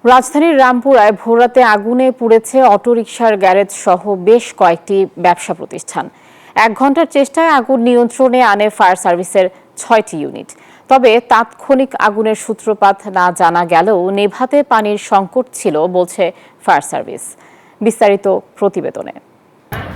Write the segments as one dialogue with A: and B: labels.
A: রাজধানীর রামপুরায় ভোররাতে আগুনে পুড়েছে অটোরিকশার গ্যারেজ সহ বেশ কয়েকটি ব্যবসা প্রতিষ্ঠান। 1 ঘন্টার চেষ্টায় আগুন নিয়ন্ত্রণে আনে ফায়ার সার্ভিসের 6টি ইউনিট। তবে তাৎক্ষণিক আগুনের সূত্রপাত না জানা গেলেও নেভাতে পানির সংকট ছিল বলছে ফায়ার সার্ভিস। বিস্তারিত প্রতিবেদনে।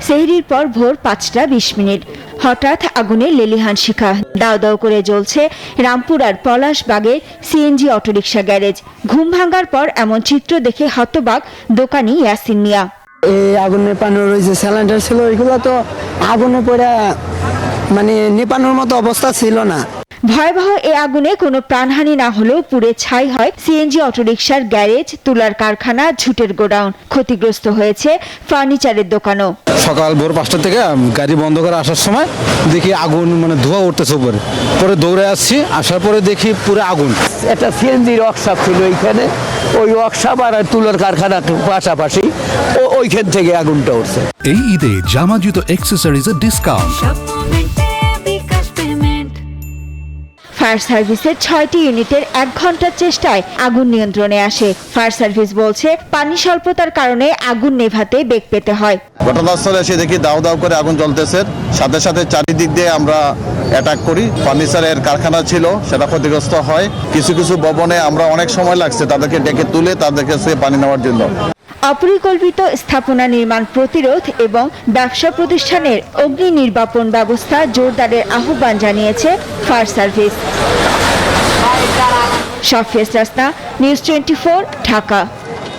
B: সেহরির পর ভোর 5টা 20 মিনিট হঠাৎ আগুনে লেলিহান শিখা। দাও দাও করে জ্বলছে রামপুরার পলাশবাগের সিএনজি অটোরিকশা গ্যারেজ। ঘুম ভাঙার পর এমন চিত্র দেখে হতবাক দোকানি ইয়াসিন মিয়া।
C: এই আগুন নেপানোর ওই যে সিলিন্ডার ছিল ওইগুলো তো আগুনে পড়ে নেপানোর মতো অবস্থা ছিল না।
B: ভয়াবহ এ আগুনে কোনো প্রাণহানি না হলেও পুড়ে ছাই হয় সিএনজি অটোরিকশার গ্যারেজ, তুলার কারখানা, ঝুটের গোডাউন। ক্ষতিগ্রস্ত হয়েছে ফার্নিচারের দোকানও।
D: সকাল ভোর 5টা থেকে গাড়ি বন্ধ করে আসার সময় দেখি আগুন ধোঁয়া উঠতেছে উপরে। পরে দৌড়ে আসছি, আসার পরে দেখি পুরো আগুন।
E: একটা সিএনজির ওয়ার্কশপ ছিল এইখানে, ওই ওয়ার্কশপ আর তুলার কারখানা পাশাপাশি, ওইখান থেকে আগুনটা উঠছে।
F: এই ঈদে জামা জুতো অ্যাক্সেসরিজের ডিসকাউন্ট।
B: ফায়ার সার্ভিসের 6টি ইউনিটের 1 ঘন্টার চেষ্টায় আগুন নিয়ন্ত্রণে আসে। ফায়ার সার্ভিস বলছে পানি স্বল্পতার কারণে আগুন নেভাতে বেগ পেতে হয়।
G: ঘটনাস্থলে এসে দেখি দাউ দাউ করে আগুন জ্বলতেছে, সাথে সাথে চারিদিক দিয়ে আমরা অ্যাটাক করি। ফার্নিচারের কারখানা ছিল, সেটা ক্ষতিগ্রস্ত হয়। কিছু কিছু ভবনে আমরা অনেক সময় লাগছে তাদেরকে ডেকে তুলে তাদের কাছে পানি নেওয়ার জন্য।
B: অপরিকল্পিত স্থাপনা নির্মাণ প্রতিরোধ এবং ব্যবসা প্রতিষ্ঠানের অগ্নি নির্বাপন ব্যবস্থা জোরদারের আহ্বান জানিয়েছে fire service. Shafia Rasna, news 24, Dhaka.